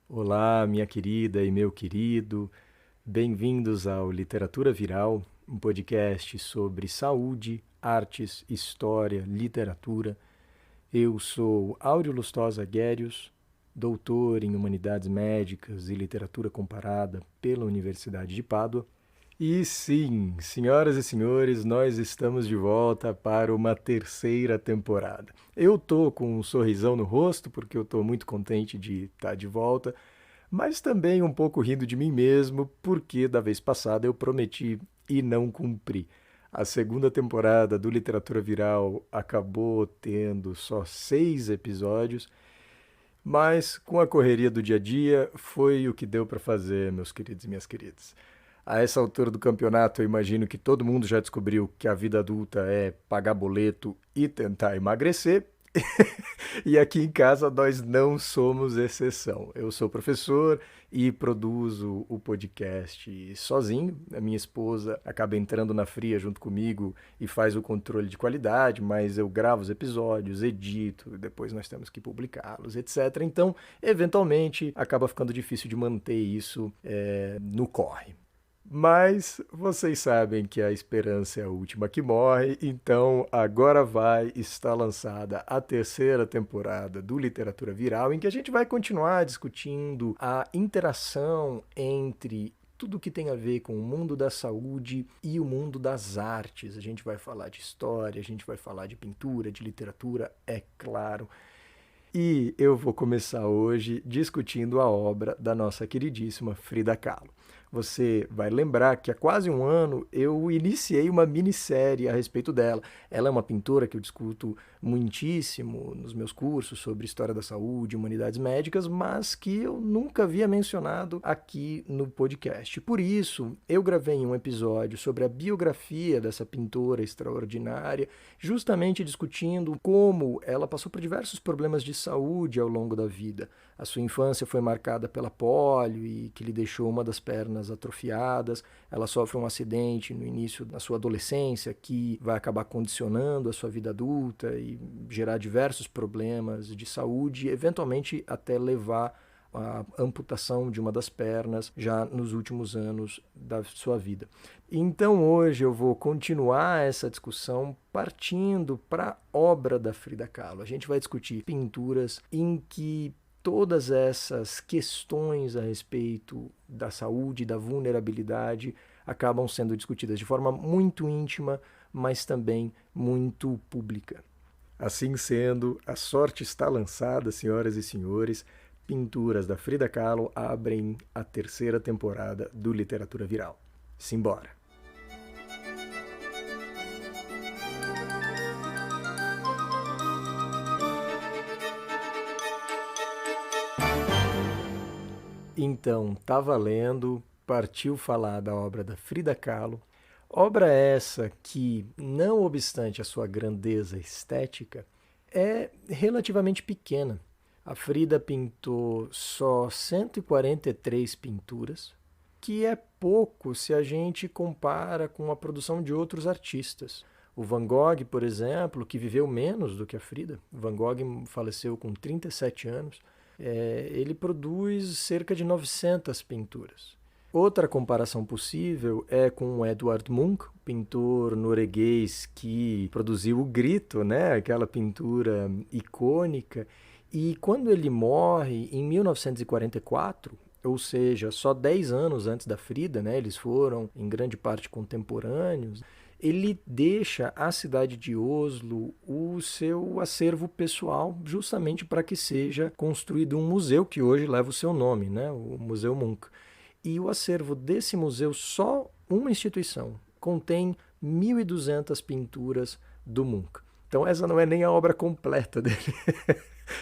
Olá, minha querida e meu querido, bem-vindos ao Literatura Viral, um podcast sobre saúde, artes, história, literatura. Eu sou Áureo Lustosa Guérios, doutor em Humanidades Médicas e Literatura Comparada pela Universidade de Pádua. E sim, senhoras e senhores, nós estamos de volta para uma terceira temporada. Eu tô com um sorrisão no rosto porque eu tô muito contente de estar de volta, mas também um pouco rindo de mim mesmo porque da vez passada eu prometi e não cumpri. A segunda temporada do Literatura Viral acabou tendo só 6 episódios, mas com a correria do dia a dia foi o que deu para fazer, meus queridos e minhas queridas. A essa altura do campeonato, eu imagino que todo mundo já descobriu que a vida adulta é pagar boleto e tentar emagrecer. E aqui em casa nós não somos exceção. Eu sou professor e produzo o podcast sozinho. A minha esposa acaba entrando na fria junto comigo e faz o controle de qualidade, mas eu gravo os episódios, edito, depois nós temos que publicá-los, etc. Então, eventualmente, acaba ficando difícil de manter isso no corre. Mas vocês sabem que a esperança é a última que morre, então agora vai estar lançada a terceira temporada do Literatura Viral, em que a gente vai continuar discutindo a interação entre tudo que tem a ver com o mundo da saúde e o mundo das artes. A gente vai falar de história, a gente vai falar de pintura, de literatura, é claro. E eu vou começar hoje discutindo a obra da nossa queridíssima Frida Kahlo. Você vai lembrar que há quase um ano eu iniciei uma minissérie a respeito dela. Ela é uma pintora que eu discuto muitíssimo nos meus cursos sobre história da saúde, humanidades médicas, mas que eu nunca havia mencionado aqui no podcast. Por isso, eu gravei um episódio sobre a biografia dessa pintora extraordinária, justamente discutindo como ela passou por diversos problemas de saúde ao longo da vida. A sua infância foi marcada pela pólio e que lhe deixou uma das pernas atrofiadas. Ela sofre um acidente no início da sua adolescência que vai acabar condicionando a sua vida adulta e gerar diversos problemas de saúde, eventualmente até levar a amputação de uma das pernas já nos últimos anos da sua vida. Então hoje eu vou continuar essa discussão partindo para a obra da Frida Kahlo. A gente vai discutir pinturas em que todas essas questões a respeito da saúde e da vulnerabilidade acabam sendo discutidas de forma muito íntima, mas também muito pública. Assim sendo, a sorte está lançada, senhoras e senhores. Pinturas da Frida Kahlo abrem a terceira temporada do Literatura Viral. Simbora! Então, tá valendo, partiu falar da obra da Frida Kahlo. Obra essa que, não obstante a sua grandeza estética, é relativamente pequena. A Frida pintou só 143 pinturas, que é pouco se a gente compara com a produção de outros artistas. O Van Gogh, por exemplo, que viveu menos do que a Frida, Van Gogh faleceu com 37 anos, ele produz cerca de 900 pinturas. Outra comparação possível é com o Edvard Munch, pintor norueguês que produziu O Grito, né? Aquela pintura icônica. E quando ele morre em 1944, ou seja, só 10 anos antes da Frida, né? Eles foram em grande parte contemporâneos. Ele deixa à cidade de Oslo o seu acervo pessoal, justamente para que seja construído um museu que hoje leva o seu nome, né? O Museu Munch. E o acervo desse museu, só uma instituição, contém 1.200 pinturas do Munch. Então essa não é nem a obra completa dele.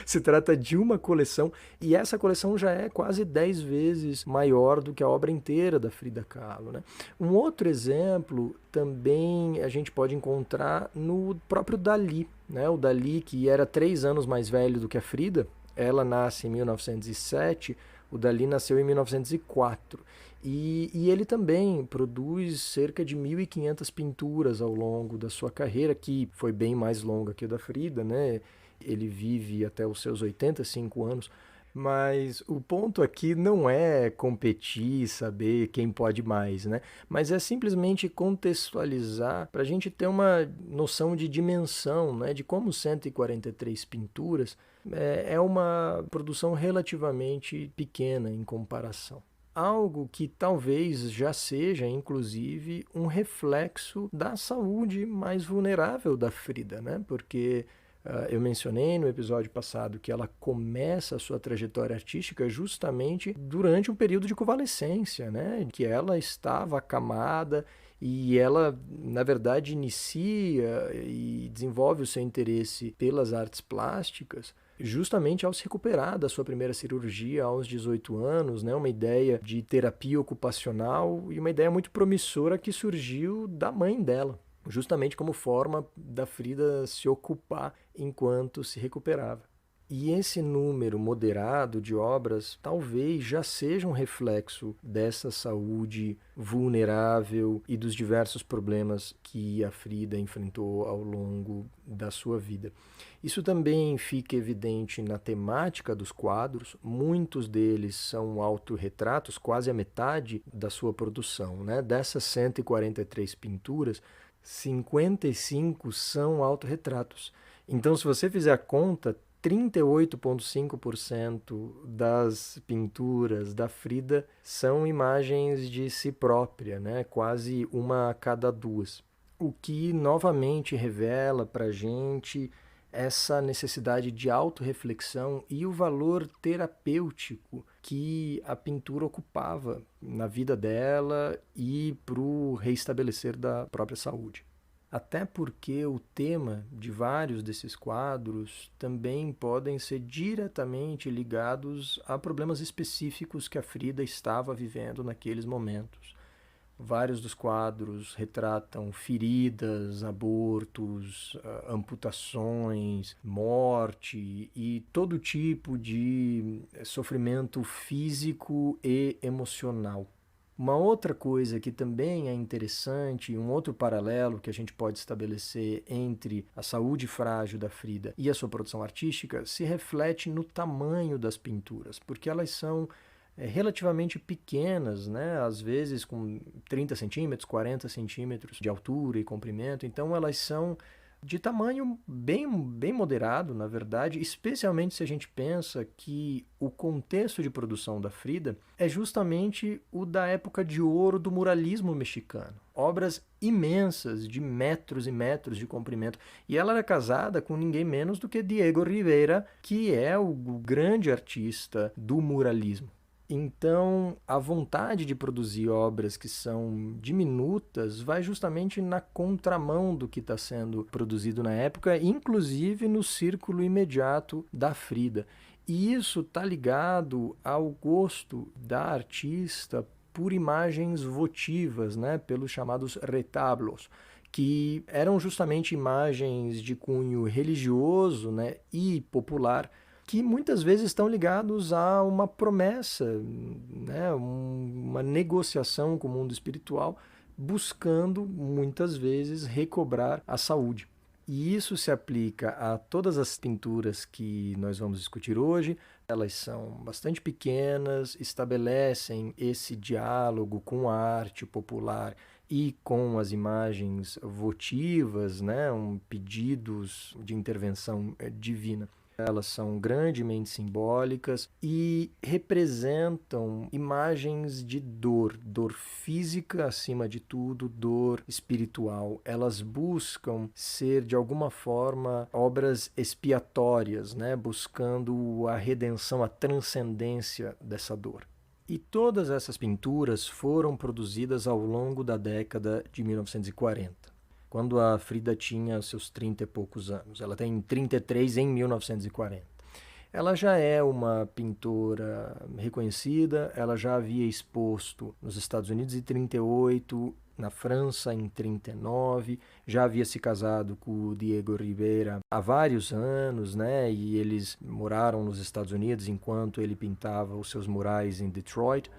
Se trata de uma coleção, e essa coleção já é quase 10 vezes maior do que a obra inteira da Frida Kahlo, né? Um outro exemplo também a gente pode encontrar no próprio Dalí, né? O Dalí, que era 3 anos mais velho do que a Frida, ela nasce em 1907, o Dalí nasceu em 1904. E ele também produz cerca de 1.500 pinturas ao longo da sua carreira, que foi bem mais longa que a da Frida, né? Ele vive até os seus 85 anos. Mas o ponto aqui não é competir, saber quem pode mais, né? Mas é simplesmente contextualizar para a gente ter uma noção de dimensão, né? De como 143 pinturas é uma produção relativamente pequena em comparação. Algo que talvez já seja, inclusive, um reflexo da saúde mais vulnerável da Frida, né? Porque eu mencionei no episódio passado que ela começa a sua trajetória artística justamente durante um período de convalescência, né? Que ela estava acamada e ela, na verdade, inicia e desenvolve o seu interesse pelas artes plásticas justamente ao se recuperar da sua primeira cirurgia aos 18 anos, né? Uma ideia de terapia ocupacional e uma ideia muito promissora que surgiu da mãe dela, justamente como forma da Frida se ocupar enquanto se recuperava. E esse número moderado de obras talvez já seja um reflexo dessa saúde vulnerável e dos diversos problemas que a Frida enfrentou ao longo da sua vida. Isso também fica evidente na temática dos quadros. Muitos deles são autorretratos, quase a metade da sua produção, né? Dessas 143 pinturas, 55 são autorretratos. Então, se você fizer a conta, 38,5% das pinturas da Frida são imagens de si própria, né? Quase uma a cada duas. O que novamente revela para a gente essa necessidade de autorreflexão e o valor terapêutico que a pintura ocupava na vida dela e para o reestabelecer da própria saúde. Até porque o tema de vários desses quadros também podem ser diretamente ligados a problemas específicos que a Frida estava vivendo naqueles momentos. Vários dos quadros retratam feridas, abortos, amputações, morte e todo tipo de sofrimento físico e emocional. Uma outra coisa que também é interessante, um outro paralelo que a gente pode estabelecer entre a saúde frágil da Frida e a sua produção artística, se reflete no tamanho das pinturas, porque elas são relativamente pequenas, né? Às vezes com 30 centímetros, 40 centímetros de altura e comprimento, então elas são de tamanho bem moderado, na verdade, especialmente se a gente pensa que o contexto de produção da Frida é justamente o da época de ouro do muralismo mexicano. Obras imensas, de metros e metros de comprimento. E ela era casada com ninguém menos do que Diego Rivera, que é o grande artista do muralismo. Então, a vontade de produzir obras que são diminutas vai justamente na contramão do que está sendo produzido na época, inclusive no círculo imediato da Frida. E isso está ligado ao gosto da artista por imagens votivas, né, pelos chamados retablos, que eram justamente imagens de cunho religioso, né, e popular, que muitas vezes estão ligados a uma promessa, né, uma negociação com o mundo espiritual, buscando muitas vezes recobrar a saúde. E isso se aplica a todas as pinturas que nós vamos discutir hoje. Elas são bastante pequenas, estabelecem esse diálogo com a arte popular e com as imagens votivas, né, pedidos de intervenção divina. Elas são grandemente simbólicas e representam imagens de dor, dor física acima de tudo, dor espiritual. Elas buscam ser, de alguma forma, obras expiatórias, né? Buscando a redenção, a transcendência dessa dor. E todas essas pinturas foram produzidas ao longo da década de 1940. Quando a Frida tinha seus 30 e poucos anos. Ela tem 33 em 1940. Ela já é uma pintora reconhecida, ela já havia exposto nos Estados Unidos em 38, na França em 39, já havia se casado com o Diego Rivera há vários anos, né? E eles moraram nos Estados Unidos enquanto ele pintava os seus murais em Detroit.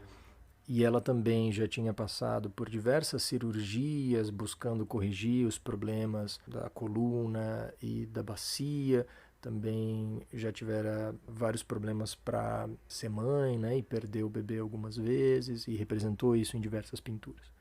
E ela também já tinha passado por diversas cirurgias buscando corrigir os problemas da coluna e da bacia. também já tivera vários problemas para ser mãe, né, e perdeu o bebê algumas vezes e representou isso em diversas pinturas.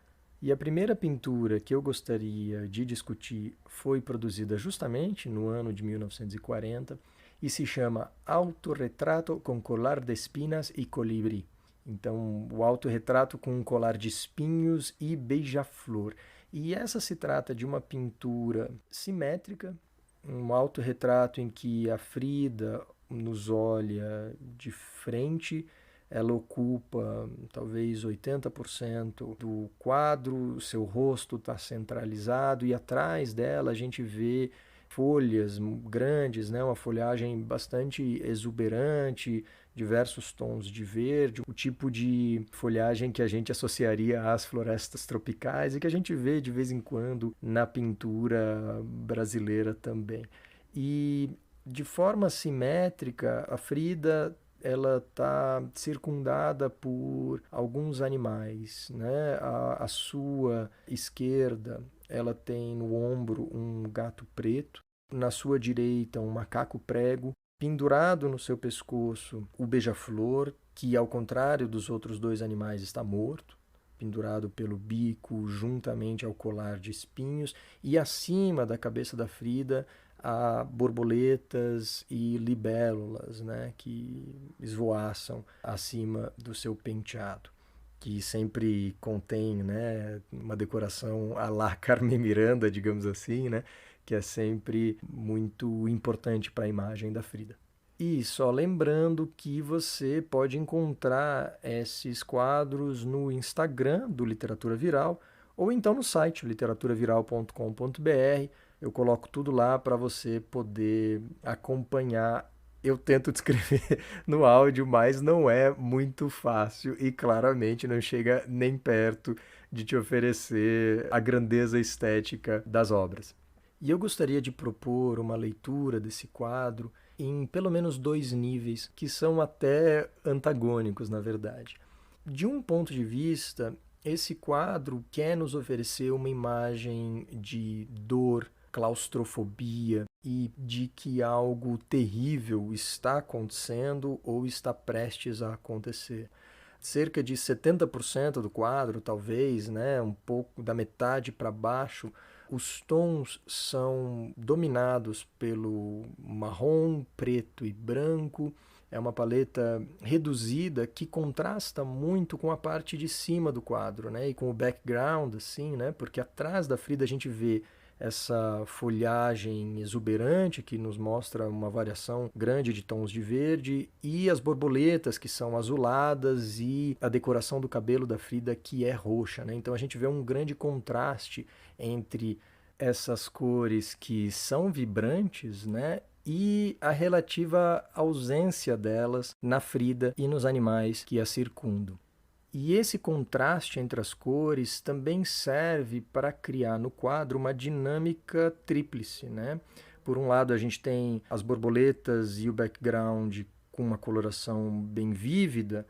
E a primeira pintura que eu gostaria de discutir foi produzida justamente no ano de 1940 e se chama Autorretrato com colar de espinas e colibri. Então, o autorretrato com um colar de espinhos e beija-flor. E essa se trata de uma pintura simétrica, um autorretrato em que a Frida nos olha de frente. Ela ocupa talvez 80% do quadro, seu rosto está centralizado e atrás dela a gente vê folhas grandes, né? Uma folhagem bastante exuberante, diversos tons de verde, o tipo de folhagem que a gente associaria às florestas tropicais e que a gente vê de vez em quando na pintura brasileira também. E de forma simétrica, a Frida ela está circundada por alguns animais, né? A sua esquerda, ela tem no ombro um gato preto, na sua direita um macaco prego, pendurado no seu pescoço o beija-flor, que ao contrário dos outros dois animais está morto, pendurado pelo bico juntamente ao colar de espinhos, e acima da cabeça da Frida há borboletas e libélulas, né, que esvoaçam acima do seu penteado, que sempre contém, né, uma decoração à la Carmen Miranda, digamos assim, né, que é sempre muito importante para a imagem da Frida. E só lembrando que você pode encontrar esses quadros no Instagram do Literatura Viral ou então no site literaturaviral.com.br. Eu coloco tudo lá para você poder acompanhar. Eu tento descrever no áudio, mas não é muito fácil e claramente não chega nem perto de te oferecer a grandeza estética das obras. E eu gostaria de propor uma leitura desse quadro em pelo menos dois níveis, que são até antagônicos, na verdade. De um ponto de vista, esse quadro quer nos oferecer uma imagem de dor, claustrofobia e de que algo terrível está acontecendo ou está prestes a acontecer. Cerca de 70% do quadro, talvez, né, um pouco da metade para baixo, os tons são dominados pelo marrom, preto e branco. É uma paleta reduzida que contrasta muito com a parte de cima do quadro, né, e com o background, assim, né, porque atrás da Frida a gente vê essa folhagem exuberante que nos mostra uma variação grande de tons de verde e as borboletas que são azuladas e a decoração do cabelo da Frida que é roxa, né? Então a gente vê um grande contraste entre essas cores que são vibrantes, né? E a relativa ausência delas na Frida e nos animais que a circundam. E esse contraste entre as cores também serve para criar no quadro uma dinâmica tríplice, né? Por um lado, a gente tem as borboletas e o background com uma coloração bem vívida,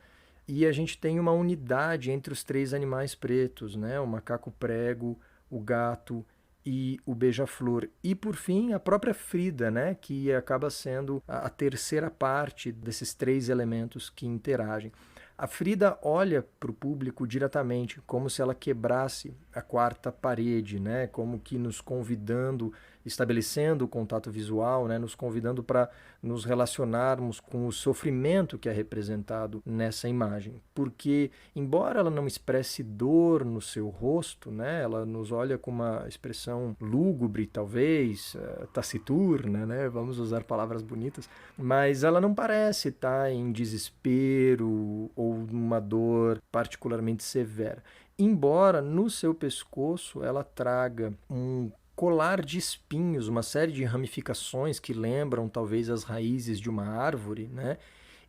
e a gente tem uma unidade entre os três animais pretos, né? O macaco prego, o gato e o beija-flor. E, por fim, a própria Frida, né? Que acaba sendo a terceira parte desses três elementos que interagem. A Frida olha para o público diretamente, como se ela quebrasse a quarta parede, né? Como que nos convidando, estabelecendo o contato visual, né? Nos convidando para nos relacionarmos com o sofrimento que é representado nessa imagem. Porque, embora ela não expresse dor no seu rosto, né? Ela nos olha com uma expressão lúgubre, talvez, taciturna, né? Vamos usar palavras bonitas, mas ela não parece estar em desespero ou uma dor particularmente severa. Embora no seu pescoço ela traga um colar de espinhos, uma série de ramificações que lembram talvez as raízes de uma árvore, né?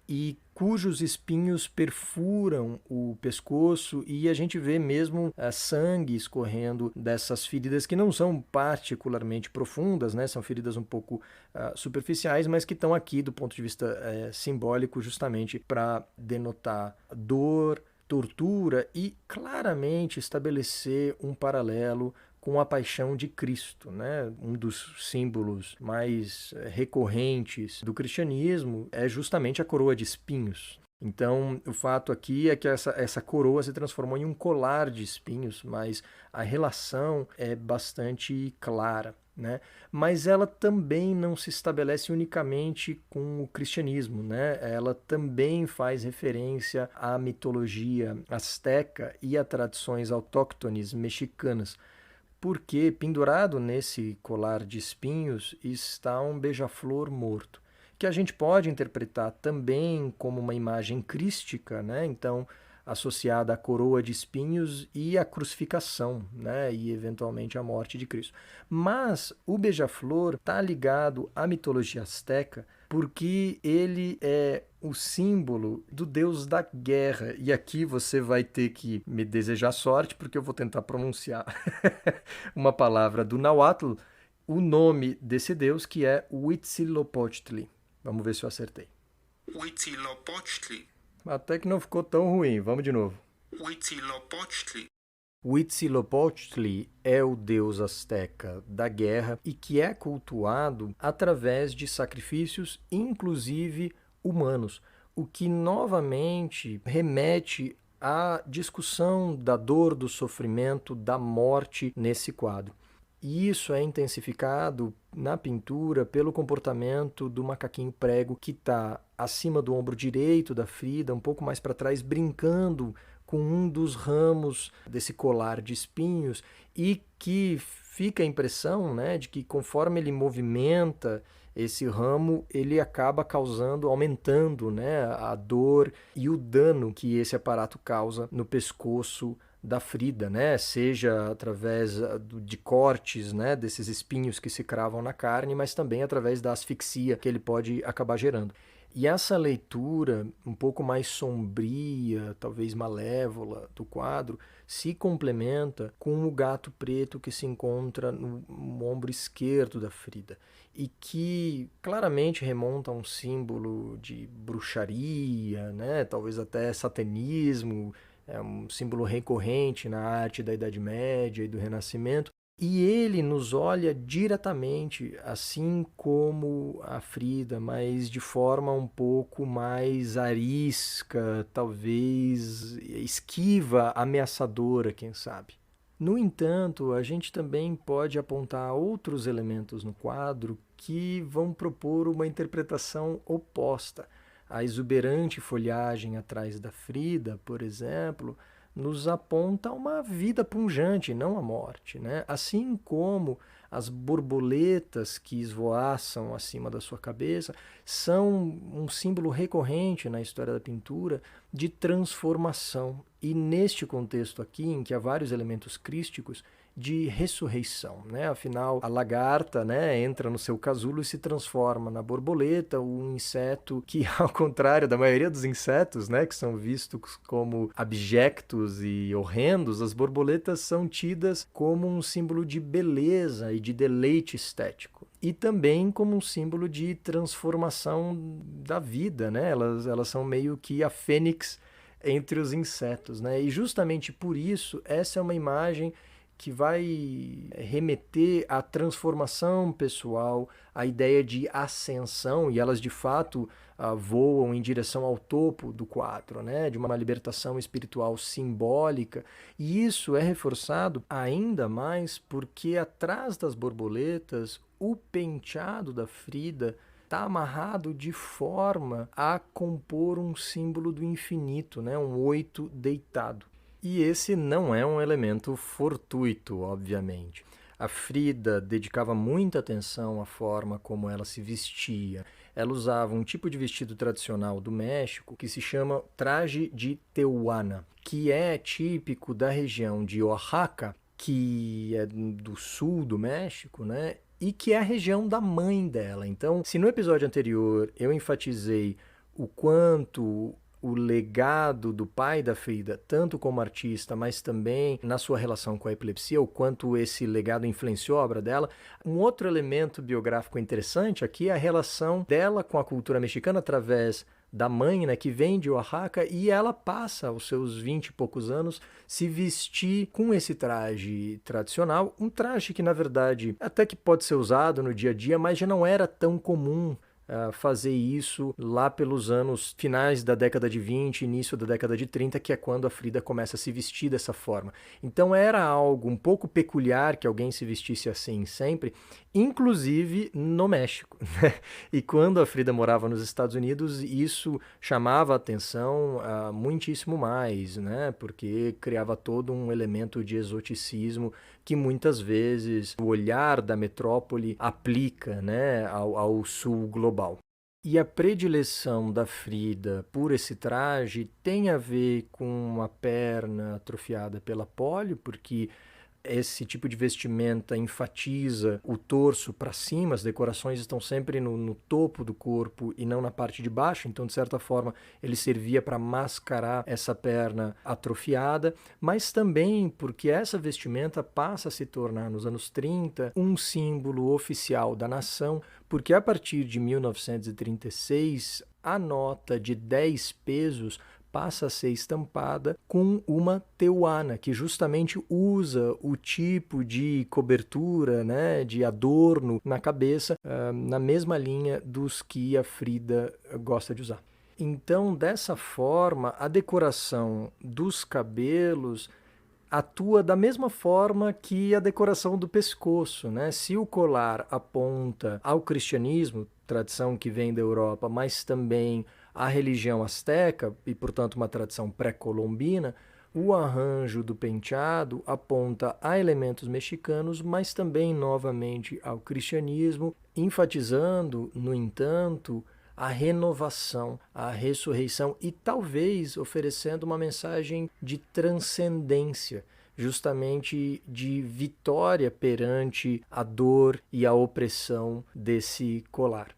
E cujos espinhos perfuram o pescoço e a gente vê mesmo sangue escorrendo dessas feridas que não são particularmente profundas, né? São feridas um pouco superficiais, mas que estão aqui do ponto de vista simbólico justamente para denotar dor, tortura e claramente estabelecer um paralelo com a paixão de Cristo, né? Um dos símbolos mais recorrentes do cristianismo é justamente a coroa de espinhos. Então, o fato aqui é que essa coroa se transformou em um colar de espinhos, mas a relação é bastante clara, né? Mas ela também não se estabelece unicamente com o cristianismo, né? Ela também faz referência à mitologia asteca e a tradições autóctones mexicanas, porque pendurado nesse colar de espinhos está um beija-flor morto, que a gente pode interpretar também como uma imagem crística, né? Então, associada à coroa de espinhos e à crucificação, né? E eventualmente à morte de Cristo. Mas o beija-flor está ligado à mitologia asteca porque ele é o símbolo do deus da guerra. E aqui você vai ter que me desejar sorte, porque eu vou tentar pronunciar uma palavra do Nahuatl, o nome desse deus, que é Huitzilopochtli. Vamos ver se eu acertei. Huitzilopochtli. Até que não ficou tão ruim. Vamos de novo. Huitzilopochtli. Huitzilopochtli é o deus asteca da guerra e que é cultuado através de sacrifícios, inclusive humanos, o que novamente remete à discussão da dor, do sofrimento, da morte nesse quadro. E isso é intensificado na pintura pelo comportamento do macaquinho prego que está acima do ombro direito da Frida, um pouco mais para trás, brincando com um dos ramos desse colar de espinhos, e que fica a impressão, né, de que conforme ele movimenta esse ramo, ele acaba aumentando, né, a dor e o dano que esse aparato causa no pescoço da Frida, né? Seja através de cortes, né, desses espinhos que se cravam na carne, mas também através da asfixia que ele pode acabar gerando. E essa leitura um pouco mais sombria, talvez malévola do quadro, se complementa com o gato preto que se encontra no ombro esquerdo da Frida e que claramente remonta a um símbolo de bruxaria, né? Talvez até satanismo. É um símbolo recorrente na arte da Idade Média e do Renascimento. E ele nos olha diretamente, assim como a Frida, mas de forma um pouco mais arisca, talvez esquiva, ameaçadora, quem sabe. No entanto, a gente também pode apontar outros elementos no quadro que vão propor uma interpretação oposta. A exuberante folhagem atrás da Frida, por exemplo, nos aponta uma vida pungente, não a morte, né? Assim como as borboletas que esvoaçam acima da sua cabeça são um símbolo recorrente na história da pintura de transformação. E neste contexto aqui, em que há vários elementos crísticos, de ressurreição, né? Afinal, a lagarta, né, entra no seu casulo e se transforma na borboleta, um inseto que, ao contrário da maioria dos insetos, né, que são vistos como abjectos e horrendos, as borboletas são tidas como um símbolo de beleza e de deleite estético. E também como um símbolo de transformação da vida, né? Elas são meio que a fênix entre os insetos, né? E justamente por isso, essa é uma imagem que vai remeter à transformação pessoal, à ideia de ascensão, e elas de fato voam em direção ao topo do quadro, né? De uma libertação espiritual simbólica. E isso é reforçado ainda mais porque atrás das borboletas, o penteado da Frida está amarrado de forma a compor um símbolo do infinito, né? Um 8 deitado. E esse não é um elemento fortuito, obviamente. A Frida dedicava muita atenção à forma como ela se vestia. Ela usava um tipo de vestido tradicional do México que se chama traje de Tehuana, que é típico da região de Oaxaca, que é do sul do México, né? E que é a região da mãe dela. Então, se no episódio anterior eu enfatizei o quanto o legado do pai da Frida, tanto como artista, mas também na sua relação com a epilepsia, o quanto esse legado influenciou a obra dela. Um outro elemento biográfico interessante aqui é a relação dela com a cultura mexicana através da mãe, né, que vem de Oaxaca, e ela passa aos seus 20 e poucos anos se vestir com esse traje tradicional, um traje que na verdade até que pode ser usado no dia a dia, mas já não era tão comum fazer isso lá pelos anos finais da década de 20, início da década de 30, que é quando a Frida começa a se vestir dessa forma. Então era algo um pouco peculiar que alguém se vestisse assim sempre, inclusive no México, né? E quando a Frida morava nos Estados Unidos, isso chamava a atenção muitíssimo mais, né? Porque criava todo um elemento de exoticismo que muitas vezes o olhar da metrópole aplica, né, ao sul global. E a predileção da Frida por esse traje tem a ver com a perna atrofiada pela polio, porque esse tipo de vestimenta enfatiza o torso para cima, as decorações estão sempre no topo do corpo e não na parte de baixo, então de certa forma ele servia para mascarar essa perna atrofiada, mas também porque essa vestimenta passa a se tornar nos anos 30 um símbolo oficial da nação, porque a partir de 1936 a nota de 10 pesos passa a ser estampada com uma teuana, que justamente usa o tipo de cobertura, né, de adorno na cabeça, na mesma linha dos que a Frida gosta de usar. Então, dessa forma, a decoração dos cabelos atua da mesma forma que a decoração do pescoço, né? Se o colar aponta ao cristianismo, tradição que vem da Europa, mas também à religião asteca, e portanto uma tradição pré-colombina, o arranjo do penteado aponta a elementos mexicanos, mas também novamente ao cristianismo, enfatizando, no entanto, a renovação, a ressurreição e talvez oferecendo uma mensagem de transcendência, justamente de vitória perante a dor e a opressão desse colar.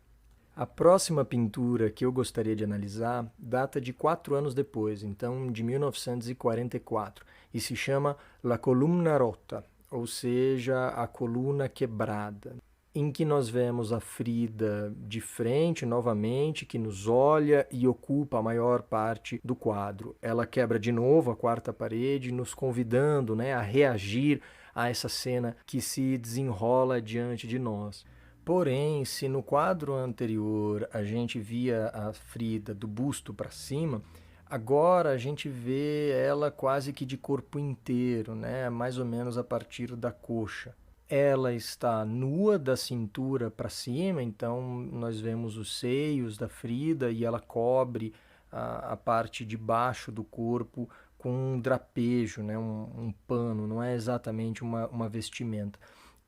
A próxima pintura que eu gostaria de analisar data de 4 anos depois, então de 1944, e se chama La Columna Rota, ou seja, a coluna quebrada, em que nós vemos a Frida de frente novamente, que nos olha e ocupa a maior parte do quadro. Ela quebra de novo a quarta parede, nos convidando, né, a reagir a essa cena que se desenrola diante de nós. Porém, se no quadro anterior a gente via a Frida do busto para cima, agora a gente vê ela quase que de corpo inteiro, né? Mais ou menos a partir da coxa. Ela está nua da cintura para cima, então nós vemos os seios da Frida e ela cobre a parte de baixo do corpo com um drapejo, né? Um pano, não é exatamente uma vestimenta.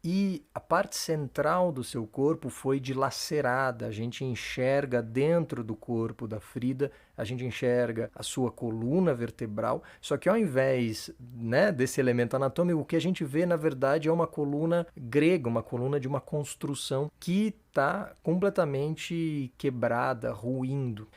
E a parte central do seu corpo foi dilacerada. A gente enxerga dentro do corpo da Frida, a gente enxerga a sua coluna vertebral, só que ao invés, né, desse elemento anatômico, o que a gente vê, na verdade, é uma coluna grega, uma coluna de uma construção que está completamente quebrada, ruindo.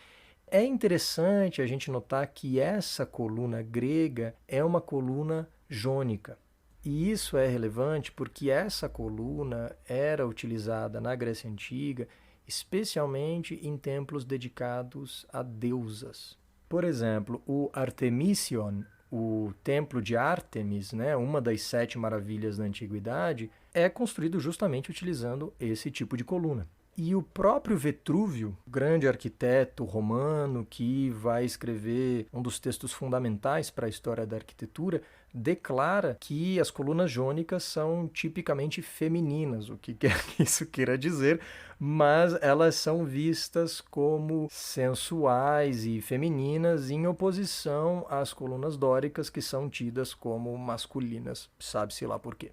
É interessante a gente notar que essa coluna grega é uma coluna jônica. E isso é relevante porque essa coluna era utilizada na Grécia Antiga, especialmente em templos dedicados a deusas. Por exemplo, o Artemision, o templo de Ártemis, né, uma das 7 maravilhas da antiguidade, é construído justamente utilizando esse tipo de coluna. E o próprio Vitrúvio, grande arquiteto romano que vai escrever um dos textos fundamentais para a história da arquitetura, declara que as colunas jônicas são tipicamente femininas, o que quer que isso queira dizer, mas elas são vistas como sensuais e femininas em oposição às colunas dóricas que são tidas como masculinas, sabe-se lá por quê.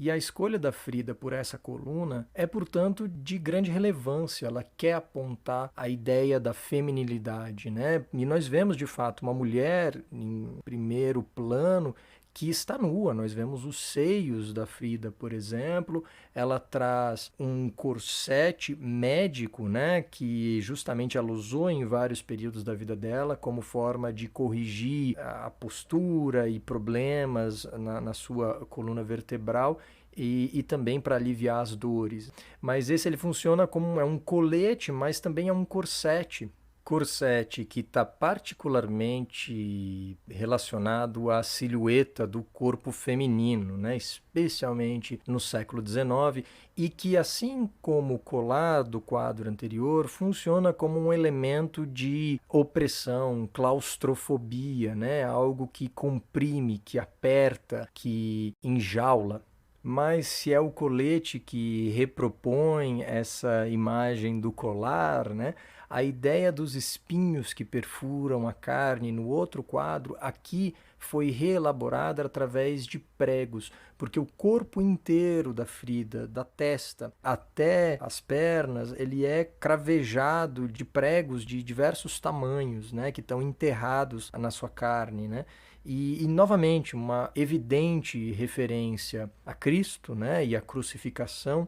E a escolha da Frida por essa coluna é, portanto, de grande relevância. Ela quer apontar a ideia da feminilidade, né? E nós vemos, de fato, uma mulher em primeiro plano que está nua. Nós vemos os seios da Frida, por exemplo. Ela traz um corsete médico, né, que justamente ela usou em vários períodos da vida dela como forma de corrigir a postura e problemas na sua coluna vertebral e também para aliviar as dores. Mas esse ele funciona como um colete, mas também é um corsete corset que está particularmente relacionado à silhueta do corpo feminino, né? Especialmente no século XIX, e que, assim como o colar do quadro anterior, funciona como um elemento de opressão, claustrofobia, né? Algo que comprime, que aperta, que enjaula. Mas se é o colete que repropõe essa imagem do colar, né? A ideia dos espinhos que perfuram a carne no outro quadro, aqui foi reelaborada através de pregos, porque o corpo inteiro da Frida, da testa até as pernas, ele é cravejado de pregos de diversos tamanhos, né, que estão enterrados na sua carne, né? E novamente, uma evidente referência a Cristo, né, e a crucificação.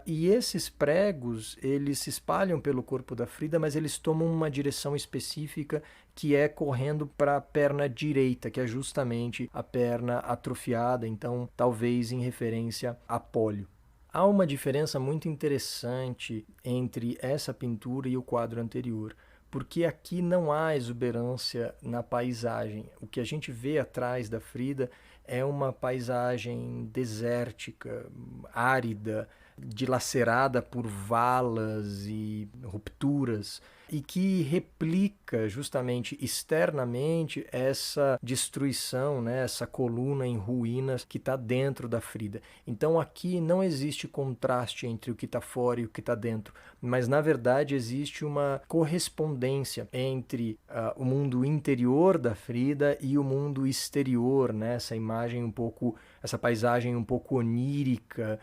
E esses pregos, eles se espalham pelo corpo da Frida, mas eles tomam uma direção específica que é correndo para a perna direita, que é justamente a perna atrofiada, então talvez em referência a pólio. Há uma diferença muito interessante entre essa pintura e o quadro anterior, porque aqui não há exuberância na paisagem. O que a gente vê atrás da Frida é uma paisagem desértica, árida, dilacerada por valas e rupturas, e que replica justamente externamente essa destruição, né, essa coluna em ruínas que está dentro da Frida. Então aqui não existe contraste entre o que está fora e o que está dentro, mas na verdade existe uma correspondência entre o mundo interior da Frida e o mundo exterior, né? Essa imagem um pouco, essa paisagem um pouco onírica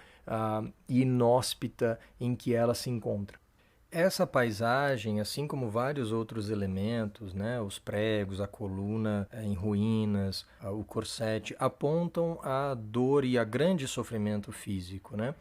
e inóspita em que ela se encontra. Essa paisagem, assim como vários outros elementos, né, os pregos, a coluna em ruínas, o corset, apontam a dor e a grande sofrimento físico, né?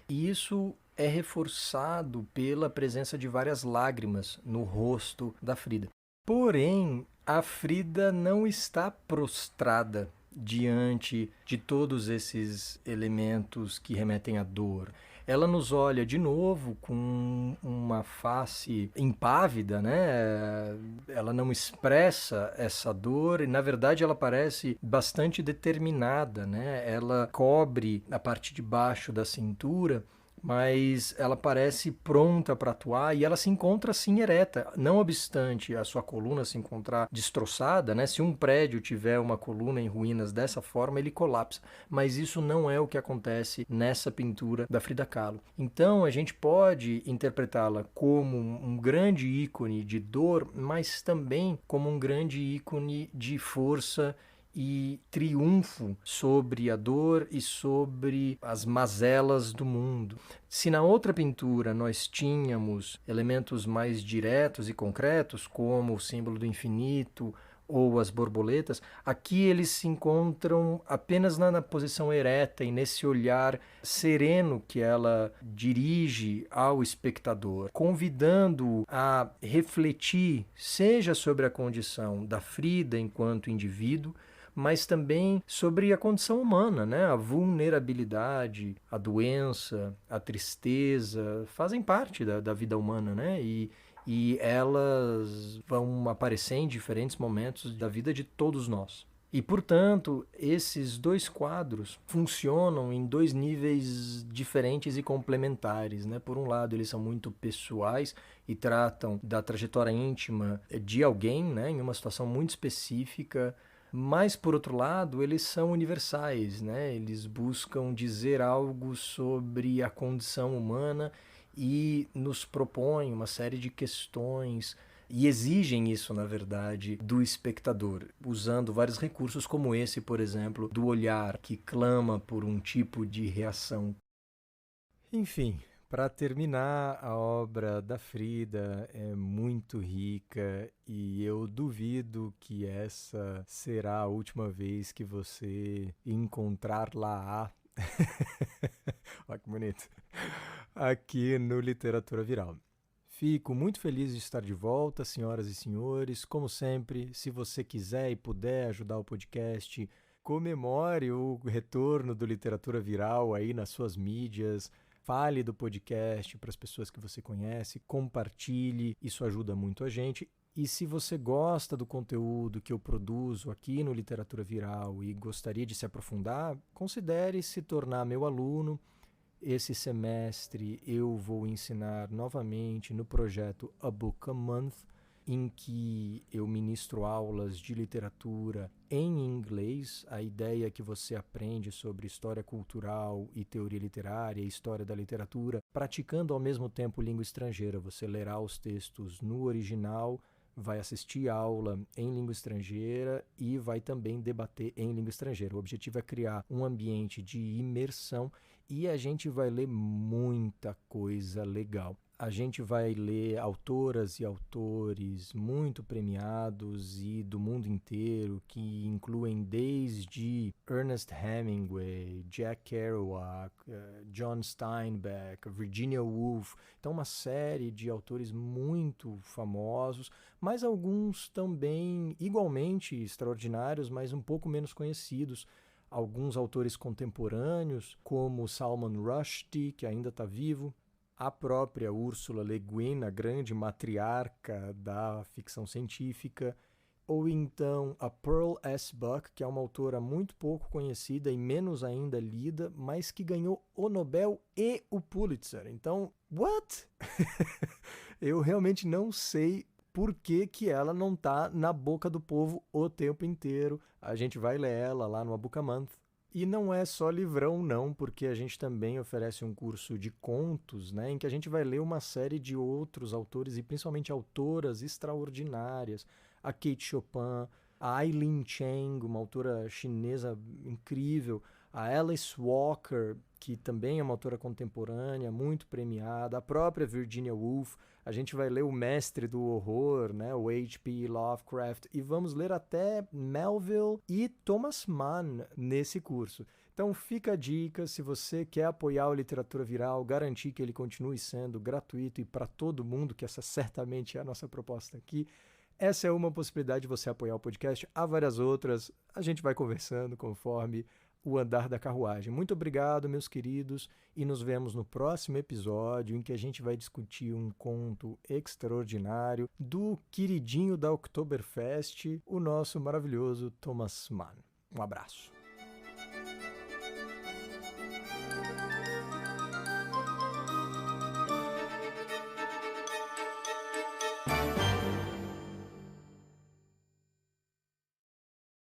E isso é reforçado pela presença de várias lágrimas no rosto da Frida. Porém, a Frida não está prostrada diante de todos esses elementos que remetem à dor. Ela nos olha de novo com uma face impávida, né? Ela não expressa essa dor e, na verdade, ela parece bastante determinada, né? Ela cobre a parte de baixo da cintura, mas ela parece pronta para atuar e ela se encontra assim ereta, não obstante a sua coluna se encontrar destroçada, né? Se um prédio tiver uma coluna em ruínas dessa forma, ele colapsa, mas isso não é o que acontece nessa pintura da Frida Kahlo. Então a gente pode interpretá-la como um grande ícone de dor, mas também como um grande ícone de força e triunfo sobre a dor e sobre as mazelas do mundo. Se na outra pintura nós tínhamos elementos mais diretos e concretos, como o símbolo do infinito ou as borboletas, aqui eles se encontram apenas na posição ereta e nesse olhar sereno que ela dirige ao espectador, convidando-o a refletir, seja sobre a condição da Frida enquanto indivíduo, mas também sobre a condição humana, né? A vulnerabilidade, a doença, a tristeza, fazem parte da vida humana, né? E elas vão aparecer em diferentes momentos da vida de todos nós. E, portanto, esses dois quadros funcionam em dois níveis diferentes e complementares, né? Por um lado, eles são muito pessoais e tratam da trajetória íntima de alguém, né? Em uma situação muito específica. Mas, por outro lado, eles são universais, né? Eles buscam dizer algo sobre a condição humana e nos propõem uma série de questões e exigem isso, na verdade, do espectador, usando vários recursos como esse, por exemplo, do olhar que clama por um tipo de reação. Enfim, para terminar, a obra da Frida é muito rica e eu duvido que essa será a última vez que você encontrar-la olha que bonito, aqui no Literatura Viral. Fico muito feliz de estar de volta, senhoras e senhores. Como sempre, se você quiser e puder ajudar o podcast, comemore o retorno do Literatura Viral aí nas suas mídias, Fale do podcast para as pessoas que você conhece, compartilhe, isso ajuda muito a gente. E se você gosta do conteúdo que eu produzo aqui no Literatura Viral e gostaria de se aprofundar, considere se tornar meu aluno. Esse semestre eu vou ensinar novamente no projeto A Book a Month, em que eu ministro aulas de literatura em inglês. A ideia é que você aprende sobre história cultural e teoria literária, história da literatura, praticando ao mesmo tempo língua estrangeira. Você lerá os textos no original, vai assistir aula em língua estrangeira e vai também debater em língua estrangeira. O objetivo é criar um ambiente de imersão e a gente vai ler muita coisa legal. A gente vai ler autoras e autores muito premiados e do mundo inteiro, que incluem desde Ernest Hemingway, Jack Kerouac, John Steinbeck, Virginia Woolf. Então, uma série de autores muito famosos, mas alguns também igualmente extraordinários, mas um pouco menos conhecidos. Alguns autores contemporâneos, como Salman Rushdie, que ainda está vivo, a própria Ursula Le Guin, a grande matriarca da ficção científica, ou então a Pearl S. Buck, que é uma autora muito pouco conhecida e menos ainda lida, mas que ganhou o Nobel e o Pulitzer. Então, what? Eu realmente não sei por que ela não está na boca do povo o tempo inteiro. A gente vai ler ela lá no A Book a Month. E não é só livrão não, porque a gente também oferece um curso de contos, né, em que a gente vai ler uma série de outros autores e principalmente autoras extraordinárias. A Kate Chopin, a Aileen Chang, uma autora chinesa incrível, a Alice Walker, que também é uma autora contemporânea, muito premiada, a própria Virginia Woolf. A gente vai ler o mestre do horror, né, o H.P. Lovecraft, e vamos ler até Melville e Thomas Mann nesse curso. Então fica a dica, se você quer apoiar o Literatura Viral, garantir que ele continue sendo gratuito e para todo mundo, que essa certamente é a nossa proposta aqui, essa é uma possibilidade de você apoiar o podcast. Há várias outras, a gente vai conversando conforme o andar da carruagem. Muito obrigado, meus queridos, e nos vemos no próximo episódio, em que a gente vai discutir um conto extraordinário do queridinho da Oktoberfest, o nosso maravilhoso Thomas Mann. Um abraço.